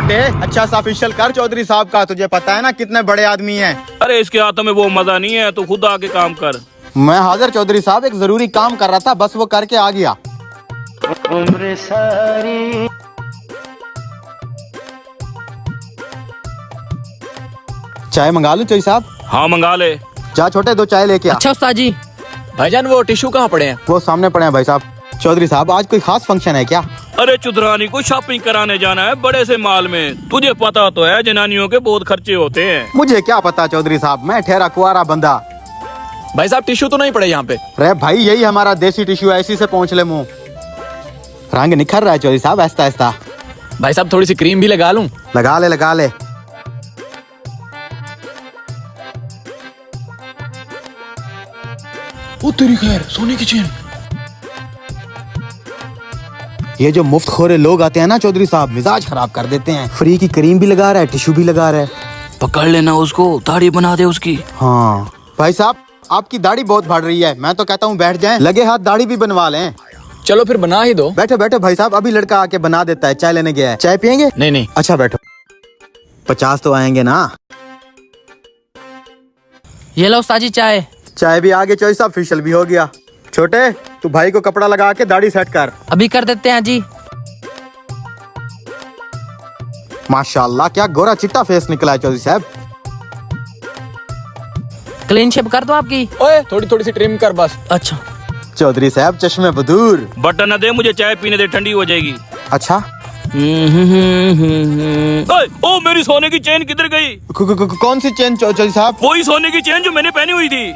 छोटे अच्छा सा फेशियल कर चौधरी साहब का, तुझे पता है ना कितने बड़े आदमी हैं। अरे इसके हाथों में वो मजा नहीं है, तू खुद आके काम कर। मैं हाजिर चौधरी साहब, एक जरूरी काम कर रहा था, बस वो करके आ गया। उम्र सारी चाय मंगा लूं चौधरी साहब? हाँ मंगा ले। जा छोटे, 2 चाय लेके आ। अच्छा उस्ताद जी। भाईजान वो टिश्यू कहाँ पड़े हैं? वो सामने पड़े हैं भाई साहब। चौधरी साहब आज कोई खास फंक्शन है क्या? अरे चुधरानी को शॉपिंग कराने जाना है बड़े से माल में। तुझे पता तो है जनानियों के बहुत खर्चे होते हैं। मुझे क्या पता चौधरी साहब, मैं ठहरा कुआरा बंदा। भाई साहब टिश्यू तो नहीं पड़े यहाँ पे? रे भाई यही हमारा देसी टिश्यू है, इसी से पहुँच ले मुँह। रंग निखर रहा है चौधरी साहब ऐसा ऐसा। भाई साहब थोड़ी सी क्रीम भी लगा लूं? लगा ले लगा ले। ओ तेरी खैर, सोने की चेन। ये जो मुफ्त खोरे लोग आते हैं ना चौधरी साहब, मिजाज खराब कर देते हैं। फ्री की क्रीम भी लगा रहा है, टिश्यू भी लगा रहा है। पकड़ लेना उसको, दाढ़ी बना दे उसकी। हाँ भाई साहब, आपकी दाढ़ी बहुत बढ़ रही है, मैं तो कहता हूँ बैठ जाएं, लगे हाथ दाढ़ी भी बनवा लें। चलो फिर बना ही दो। बैठो बैठो भाई साहब, अभी लड़का आके बना देता है। चाय लेने गया है, चाय पियेंगे? नहीं नहीं। अच्छा बैठो। 50 तो आएंगे ना? ये लो उस्ताद जी चाय। चाय भी आ गई चौधरी साहब, फेशियल भी हो गया। छोटे तू भाई को कपड़ा लगा के दाढ़ी सेट कर। अभी कर देते हैं जी। माशाल्लाह क्या गोरा चिट्टा फेस निकला है चौधरी साहब। क्लीन शेप कर दो आपकी। ओए थोड़ी थोड़ी सी ट्रिम कर बस। अच्छा चौधरी साहब चश्मे बदूर। बटन न दे, मुझे चाय पीने दे, ठंडी हो जाएगी। अच्छा ओए, ओ मेरी सोने की चेन किधर गई? कौन सी चेन चौधरी साहब? वही सोने की चेन जो मैंने पहनी हुई थी।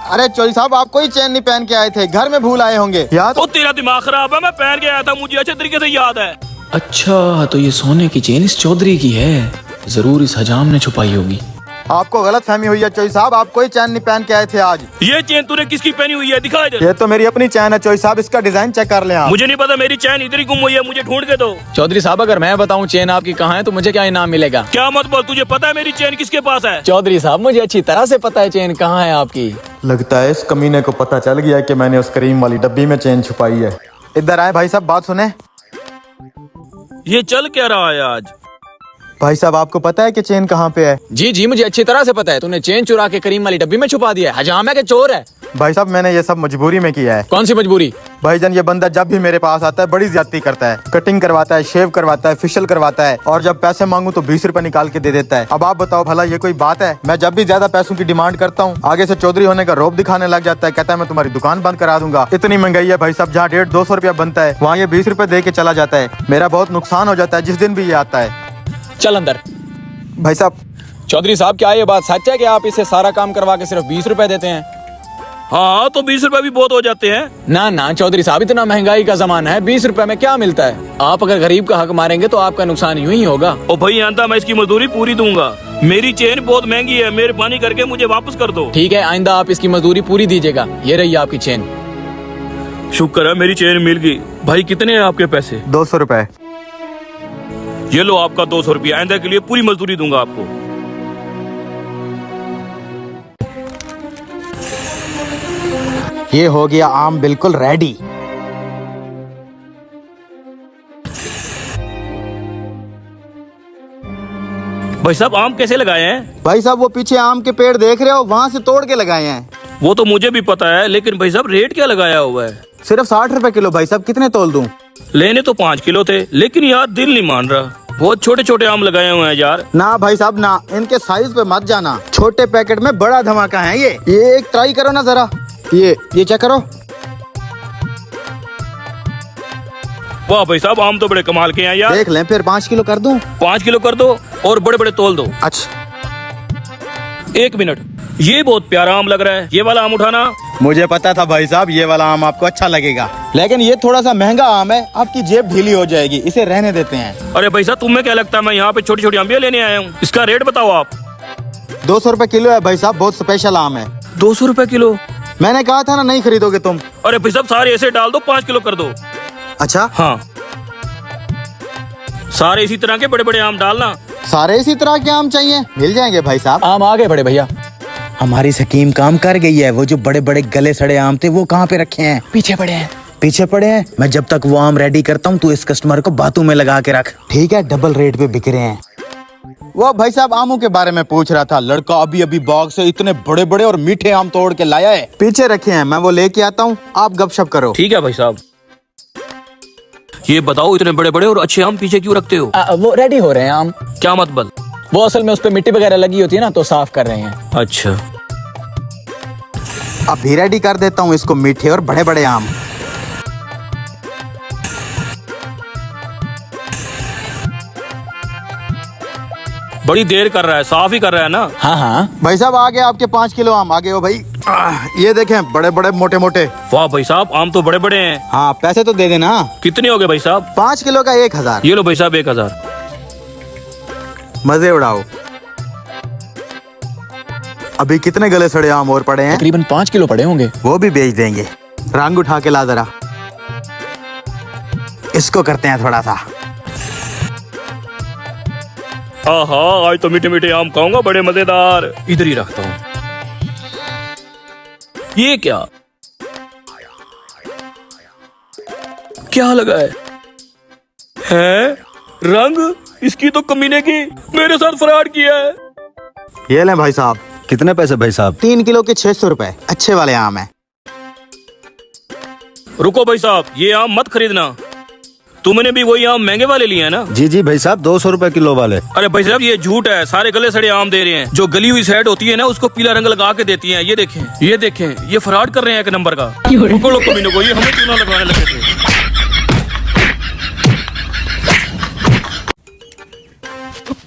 अरे चौधरी साहब आप कोई चेन नहीं पहन के आए थे, घर में भूल आए होंगे। याद? ओ तेरा दिमाग खराब है, मैं पहन के आया था, मुझे अच्छे तरीके से याद है। अच्छा तो ये सोने की चेन इस चौधरी की है, जरूर इस हजाम ने छुपाई होगी। आपको गलत फहमी हुई है चौधरी साहब, आप कोई चैन नहीं पहन के आए थे आज। ये चेन तूने किसकी पहनी हुई है, दिखा इधर। ये तो मेरी अपनी चैन है चौधरी साहब, इसका डिजाइन चेक कर लें आप। मुझे नहीं पता, मेरी चैन इधर ही गुम हुई है, मुझे ढूंढ के दो। चौधरी साहब अगर मैं बताऊं चेन आपकी कहाँ है तो मुझे क्या इनाम मिलेगा? क्या मत बोल, तुझे पता है मेरी चैन किसके पास है? चौधरी साहब मुझे अच्छी तरह से पता है चेन कहाँ है आपकी। लगता है इस कमीने को पता चल गया कि मैंने उस करीम वाली डब्बी में चेन छुपाई है। इधर आए भाई साहब, बात सुने। ये चल क्या रहा है आज? भाई साहब आपको पता है कि चेन कहाँ पे है? जी जी मुझे अच्छी तरह से पता है, तूने चेन चुरा के करीम वाली डब्बी में छुपा दिया है। हजाम है कि चोर है? भाई साहब मैंने ये सब मजबूरी में किया है। कौन सी मजबूरी? भाईजान ये बंदा जब भी मेरे पास आता है बड़ी ज्यादती करता है, कटिंग करवाता है, शेव करवाता है, फेशियल करवाता है, और जब पैसे मांगू तो 20 रुपए निकाल के दे देता है। अब आप बताओ भला ये कोई बात है? मैं जब भी ज्यादा पैसों की डिमांड करता हूँ आगे से चौधरी होने का रौब दिखाने लग जाता है, कहता है मैं तुम्हारी दुकान बंद करा दूंगा। इतनी महंगाई है भाई साहब, जहाँ 150-200 रुपया बनता है वहाँ ये 20 रुपए दे के चला जाता है। मेरा बहुत नुकसान हो जाता है जिस दिन भी ये आता है। चल अंदर। भाई साहब चौधरी साहब क्या ये बात सच है कि आप इसे सारा काम करवा के सिर्फ 20 रुपए देते हैं? हाँ तो 20 रुपए भी बहुत हो जाते हैं। ना ना चौधरी साहब इतना महंगाई का जमाना है, 20 रुपए में क्या मिलता है? आप अगर गरीब का हक मारेंगे तो आपका नुकसान यूं ही होगा। ओ भाई आंदा मैं इसकी मजदूरी पूरी दूंगा। मेरी चेन बहुत महंगी है, मेहरबानी करके मुझे वापस कर दो। ठीक है आइंदा आप इसकी मजदूरी पूरी दीजिएगा। ये रही आपकी चेन। शुक्र है मेरी चेन मिल गई। भाई कितने हैं आपके पैसे? 200 रुपए। ये लो आपका 200 रुपया, आइंदा के लिए पूरी मजदूरी दूंगा आपको। ये हो गया आम बिल्कुल रेडी। भाई साहब आम कैसे लगाए हैं? भाई साहब वो पीछे आम के पेड़ देख रहे हो, वहाँ से तोड़ के लगाए हैं। वो तो मुझे भी पता है, लेकिन भाई साहब रेट क्या लगाया हुआ है? सिर्फ 60 रुपए किलो। भाई साहब कितने तोल दूं? लेने तो 5 किलो थे, लेकिन यार दिल नहीं मान रहा। बहुत छोटे छोटे आम लगाए हुए हैं यार। ना भाई साहब ना, इनके साइज पे मत जाना, छोटे पैकेट में बड़ा धमाका है ये एक ट्राई करो ना जरा, ये चेक करो। वाह भाई साहब आम तो बड़े कमाल के हैं यार। देख लें फिर 5 किलो कर दूं? 5 किलो कर दो और बड़े बड़े तोल दो। अच्छा 1 मिनट, ये बहुत प्यारा आम लग रहा है, ये वाला आम उठाना। मुझे पता था भाई साहब ये वाला आम आपको अच्छा लगेगा, लेकिन ये थोड़ा सा महंगा आम है, आपकी जेब ढीली हो जाएगी, इसे रहने देते हैं। अरे भाई साहब तुम्हें क्या लगता है मैं यहाँ पे छोटी छोटी अम्बियाँ लेने आया हूँ? इसका रेट बताओ आप। 200 रुपए किलो है भाई साहब, बहुत स्पेशल आम है। 200 रुपए किलो? मैंने कहा था ना नहीं खरीदोगे तुम। अरे भाई साहब सारे ऐसे डाल दो, 5 किलो कर दो। अच्छा हाँ सारे इसी तरह के बड़े बड़े आम डालना। सारे इसी तरह के आम चाहिए? मिल जाएंगे भाई साहब। आम आ गए बड़े भैया। हमारी स्कीम काम कर गई है, वो जो बड़े बड़े गले सड़े आम थे वो कहाँ पे रखे हैं? पीछे पड़े हैं। पीछे पड़े हैं। मैं जब तक वो आम रेडी करता हूँ तू इस कस्टमर को बातों में लगा के रख, ठीक है? डबल रेट पे बिक रहे हैं। वो भाई साहब आमों के बारे में पूछ रहा था। लड़का अभी अभी बाग से इतने बड़े बड़े और मीठे आम तोड़ के लाया है। पीछे रखे हैं, मैं वो लेके आता हूँ, आप गपशप करो। ठीक है भाई साहब। ये बताओ इतने बड़े बड़े और अच्छे आम पीछे क्यों रखते हो? वो रेडी हो रहे हैं आम। क्या मतलब? वो असल में उस पे मिट्टी वगैरह लगी होती है ना, तो साफ कर रहे हैं। अच्छा। अभी रेडी कर देता हूँ इसको, मीठे और बड़े बड़े आम। बड़ी देर कर रहा है, साफ ही कर रहा है ना? हाँ हाँ। भाई साहब आ गए आपके 5 किलो आम। आ गए हो भाई। ये देखें, बड़े बड़े मोटे मोटे। वाह भाई साहब, आम तो बड़े बड़े हैं। हाँ पैसे तो दे देना। कितने हो गए भाई साहब? 5 किलो का 1000। ये लो भाई साहब 1000। मजे उड़ाओ। अभी कितने गले सड़े आम और पड़े हैं? तकरीबन 5 किलो पड़े होंगे। वो भी बेच देंगे। रंग उठा के ला जरा, इसको करते हैं थोड़ा सा। आहा, आज तो मीठे मीठे आम खाऊंगा, बड़े मजेदार। इधर ही रखता हूँ। ये क्या क्या लगा है? रंग? इसकी तो कमीने की मेरे साथ फ्रॉड किया है। ये लें भाई साहब। कितने पैसे भाई साहब? 3 किलो के 600 रुपए। अच्छे वाले आम है। रुको भाई साहब, ये आम मत खरीदना। तुमने भी वही आम महंगे वाले लिए हैं ना? जी जी भाई साहब, 200 रुपए किलो वाले। अरे भाई साहब ये झूठ है, सारे गले सड़े आम दे रहे हैं। जो गली हुई साइड होती है ना, उसको पीला रंग लगा के देती हैं। ये देखें, ये देखें, ये फ्रॉड कर रहे हैं एक नंबर का। रुको लो कमीनों को, ये हमें चूना लगाने लगे थे।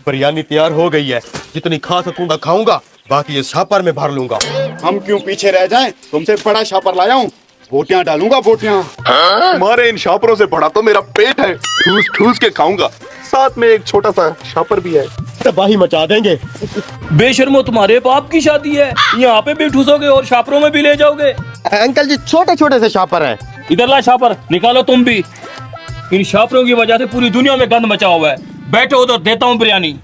बिरयानी तैयार हो गई है। जितनी खा सकूंगा खाऊंगा, बाकी ये छापर में भर लूंगा। हम क्यों पीछे रह जाएं? तुमसे बड़ा छापर लाया हूँ, बोटियां डालूंगा बोटियां। तुम्हारे इन छापरों से बड़ा तो मेरा पेट है, ठूस ठूस के खाऊंगा। साथ में एक छोटा सा छापर भी है, तबाही मचा देंगे। बेशर्मो, तुम्हारे बाप की शादी है, यहाँ पे भी ठूसोगे और छापरों में भी ले जाओगे? अंकल जी छोटे छोटे से छापर है। इधर ला छापर, निकालो तुम भी। इन छापरों की वजह से पूरी दुनिया में गंद मचा हुआ है। बैठो उधर, देता हूँ बिरयानी।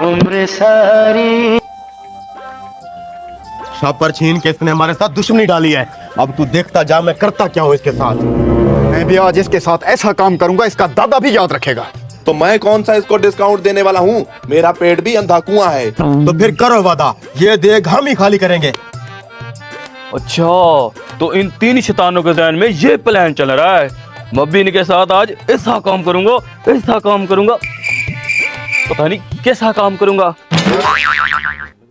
उम्र सारी छापर छीन के इसने हमारे साथ दुश्मनी डाली है। अब तू देखता जा मैं करता क्या हूँ इसके साथ। मैं भी आज इसके साथ ऐसा काम करूंगा, इसका दादा भी याद रखेगा। तो मैं कौन सा इसको डिस्काउंट देने वाला हूँ? मेरा पेट भी अंधा कुआं है। तो फिर करो वादा, ये देख हम ही खाली करेंगे। अच्छा, तो इन 3 शैतानों के ज़हन में ये प्लान चल रहा है। मैं भी इनके साथ आज ऐसा काम करूंगा, ऐसा काम करूंगा। पता नहीं कैसा काम करूंगा,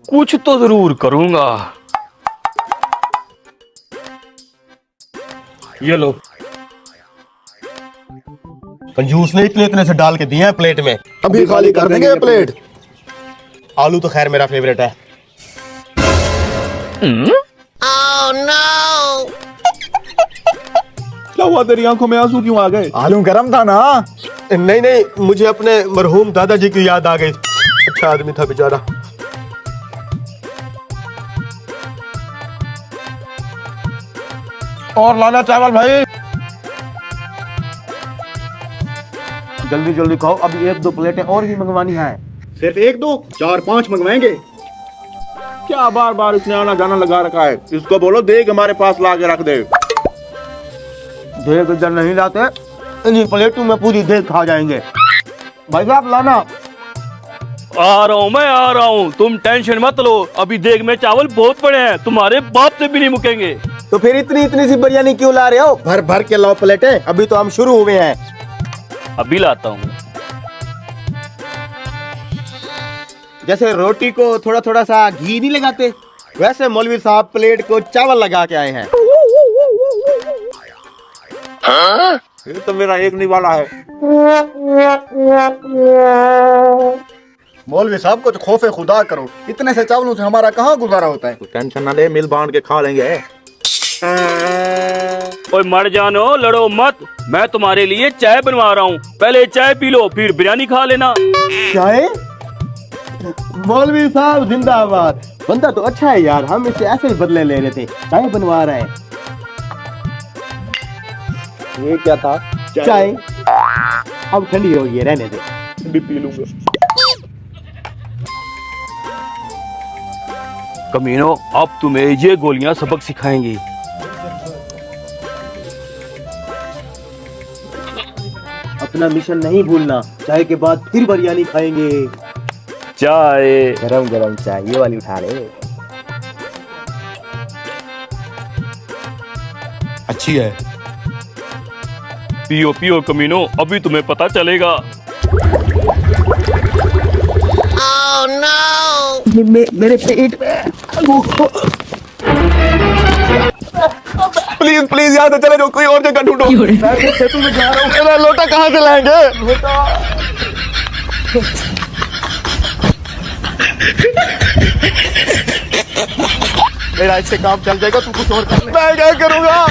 कुछ तो जरूर करूंगा। ये लो। कंजूस ने इतने इतने से डाल के दिए हैं प्लेट में। अभी खाली कर देंगे ये प्लेट। आलू तो खैर मेरा फेवरेट है। क्या हुआ, तेरी आंखों में आंसू क्यों आ गए? आलू गरम था ना। नहीं नहीं, मुझे अपने मरहूम दादाजी की याद आ गई। अच्छा आदमी था बेचारा। और लाना चावल भाई। जल्दी जल्दी खाओ, अभी 1-2 प्लेटें और भी मंगवानी है। सिर्फ 1-2, 4-5 मंगवाएंगे। क्या बार बार इसने आना जाना लगा रखा है? इसको बोलो देख हमारे पास ला के रख दे। देख इधर नहीं लाते, इन्हीं प्लेटों में पूरी देख खा जाएंगे। भाई साहब लाना। आ रहा हूँ, मैं आ रहा हूँ, तुम टेंशन मत लो। अभी देख में चावल बहुत पड़े हैं, तुम्हारे बाप से भी नहीं मुकेंगे। तो फिर इतनी इतनी सी बिरयानी क्यों ला रहे हो? भर भर के लाओ प्लेटें, अभी तो हम शुरू हुए हैं। अभी लाता हूँ। जैसे रोटी को थोड़ा थोड़ा सा घी नहीं लगाते, वैसे मौलवी साहब प्लेट को चावल लगा के आए हैं। ये तो मेरा एक नहीं वाला है। मौलवी साहब को तो खौफे खुदा करो, इतने से चावलों से हमारा कहाँ गुजारा होता है। टेंशन ना ले, मिल बांट के खा लेंगे। ओए मर जानो, लड़ो मत। मैं तुम्हारे लिए चाय बनवा रहा हूँ, पहले चाय पी लो, फिर बिरयानी खा लेना। चाय? मौलवी साहब जिंदाबाद। बंदा तो अच्छा है यार, हम इससे ऐसे ही बदले ले रहे थे, चाय बनवा रहा है। ये क्या था? चाय अब ठंडी हो गई है, रहने दे। भी पी लूंगा। कमीनो, अब तुम्हें ये गोलियां सबक सिखाएंगी। अपना मिशन नहीं भूलना। चाय के बाद फिर बिरयानी खाएंगे। चाय। गरम गरम चाय ये वाली उठा ले। अच्छी है। पियो पियो कमीनो, अभी तुम्हें पता चलेगा। मेरे पेट में। प्लीज प्लीज यहाँ से चले जाओ, कोई और जगह ढूंढो। मैं खेतों में जा रहा हूँ। मेरा लोटा कहाँ से लाएंगे? मेरा इससे काम चल जाएगा, तू कुछ और कर ले। मैं क्या करूँगा?